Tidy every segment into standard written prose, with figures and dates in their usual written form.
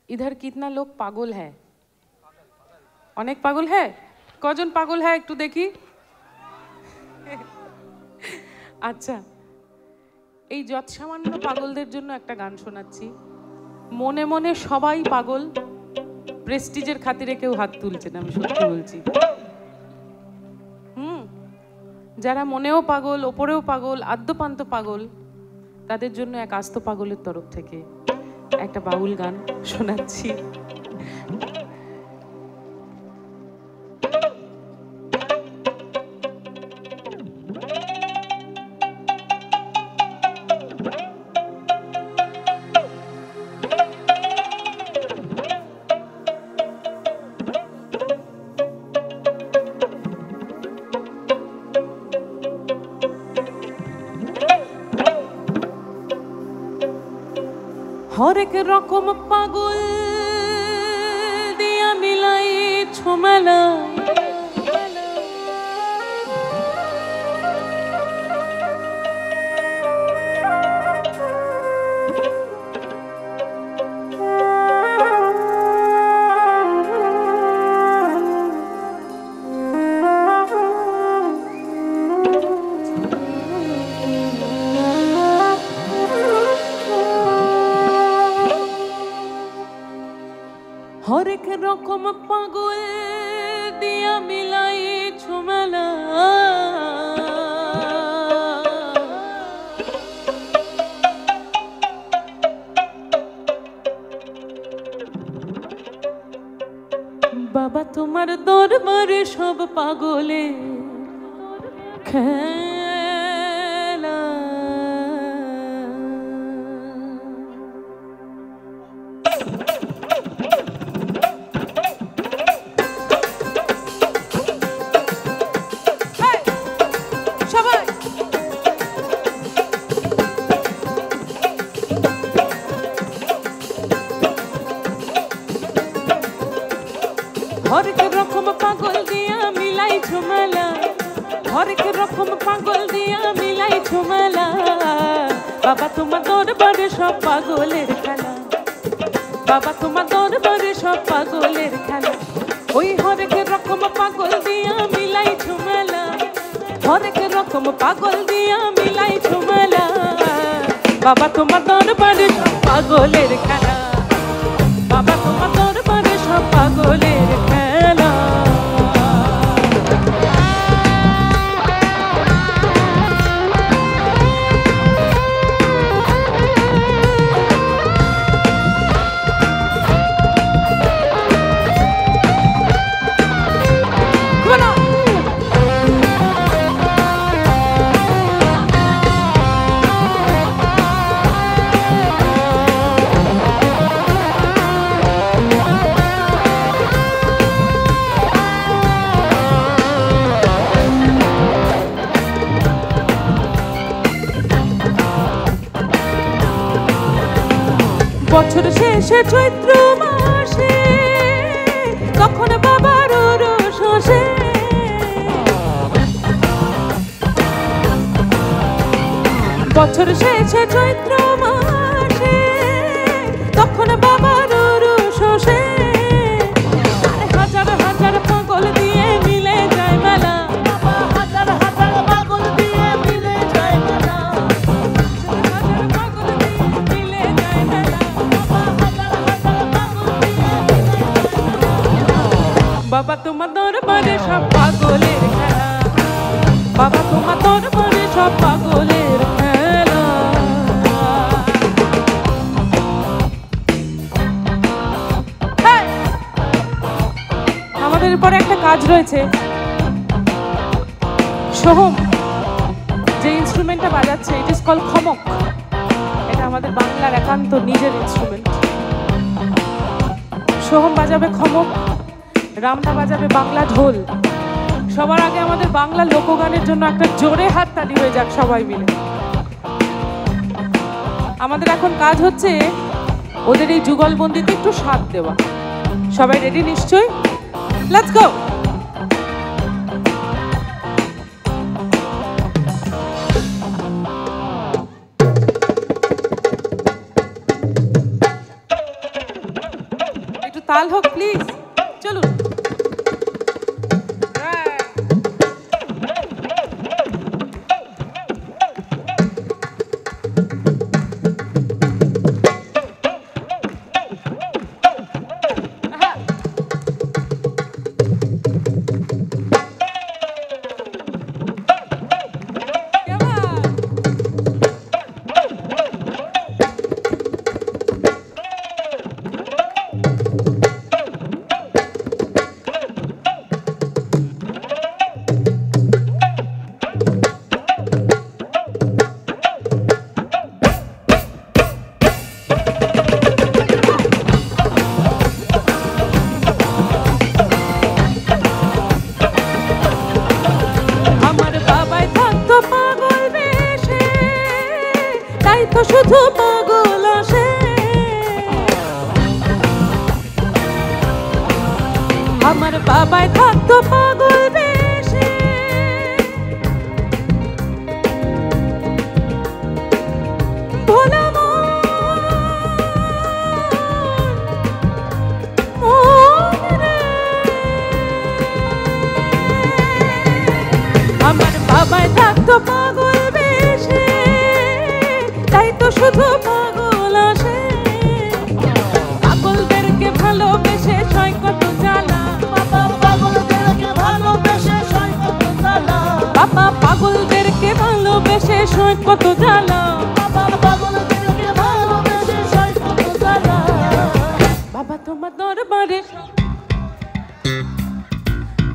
इधर कितना लोग पागल है? अनेक पागल है? कजन पागल है एकटू देखी। अच्छा, এই যৎসামান্য পাগলদের জন্য একটা গান শোনাচ্ছি। মনে মনে সবাই পাগল, প্রেস্টিজের খাতিরে কেউ হাত তুলছে না, আমি সত্যি বলছি। যারা মনেও পাগল, ওপরেও পাগল, আদ্যপান্ত পাগল, তাদের জন্য এক আস্ত পাগলের তরফ থেকে একটা বাউল গান শোনাচ্ছি। हर एक रकम पागल दिया मिलाई छुमेला, हर एक रकम पागल दिया मिलाई छुमेला, बाबा तुम्हार दरबारे सब पागले खेला। हर एक रकम पागल दिया मिलाई झुमेला, हर एक रकम पागल दिया मिलाई झुमेला, बाबा तुम्हार दरबारे सब पागलेर खेला, बाबा तुम्हार दरबारे सब पागलेर खेला। ओई हर एक रकम पागल दिया मिलाई झुमेला, हर एक रकम पागल दिया मिलाई झुमेला, बाबा तुम्हार दरबारे सब पागलेर खेला, बाबा तुम्हार दरबारे सब पागलेर खेला। বছর শেষে চৈত্র মাসে তখন বাবার রোষ আসে, বছর শেষে চৈত্র মাসে তখন বাবার রোষ আসে, হাজার হাজার পাগল দিয়ে মিলে যায় মেলা, হাজার হাজার পাগল দিয়ে মিলে যায় মেলা, হাজার পাগল দিয়ে মিলে যায় মেলা, बाबा तुम्हार दरबारे सब पागलेर खेला, बाबा तुम्हार दरबारे सब पागलेर खेला। আমাদের পরে একটা কাজ রয়েছে। সোহম যে ইনস্ট্রুমেন্টটা বাজাচ্ছে, ইট ইজ কল খমক। এটা আমাদের বাংলার একান্ত নিজের ইনস্ট্রুমেন্ট। সোহম বাজাবে খমক, রামদা বাজাবে বাংলা ঢোল। সবার আগে আমাদের বাংলা লোকগানের জন্য একটা জোরে হাততালি হয়ে যাক সবাই মিলে। আমাদের এখন কাজ হচ্ছে ওদের এই যুগলবন্দিতে একটু সাথ দেওয়া। সবাই রেডি নিশ্চয়ই? Let's go. তাল হোক প্লিজ, চলুন। শুধু পাগল আসে, আমার বাবাই থাকতো পাগল বেশে, ভোলা আমার বাবাই থাকতো পাগল বেশে, তাই তো শুধু পাগল আসে। পাগলদেরকে ভালোবেসে সয় কত জ্বালা, বাবা পাগলদেরকে ভালোবেসে সয় কত জ্বালা, বাবা পাগলদেরকে ভালোবেসে সয় কত জ্বালা, বাবা পাগলদেরকে ভালোবেসে সয় কত জ্বালা। বাবা তোমার দরবারে,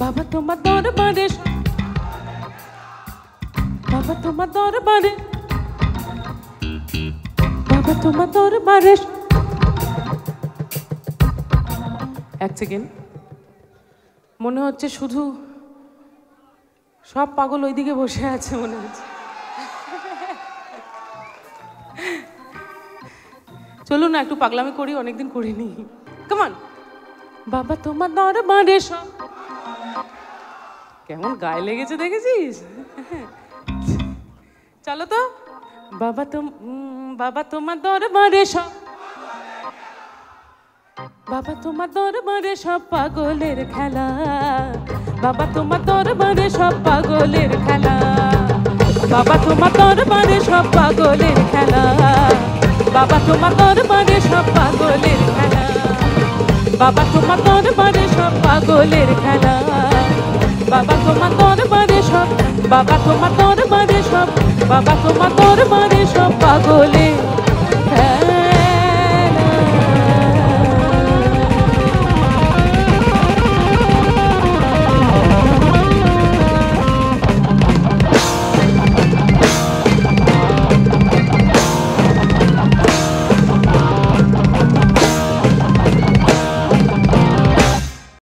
বাবা তোমার দরবারে, বাবা তোমার দরবারে, বাবা তোমার দরবারে। এক সেকেন্ড, মনে হচ্ছে শুধু সব পাগল ওইদিকে বসে আছে মনে হচ্ছে। চলুন না একটু পাগলামি করি, অনেকদিন করিনি। কেমন বাবা তোমার দরবারে, কেমন গায়ে লেগেছে দেখেছিস? চলো তো বাবা বাবা তোমার দরবারে সব, বাবা তোমার দরবারে সব পাগলের খেলা, বাবা তোমার দরবারে সব পাগলের খেলা, বাবা তোমার দরবারে সব পাগলের খেলা, বাবা তোমার দরবারে সব পাগলের খেলা, বাবা তোমার দরবারে সব পাগলের খেলা, বাবা তোমার দরবারে সব, বাবা তোমার দরবারে সব, বাবা তোমার দরবারে সব পাগলের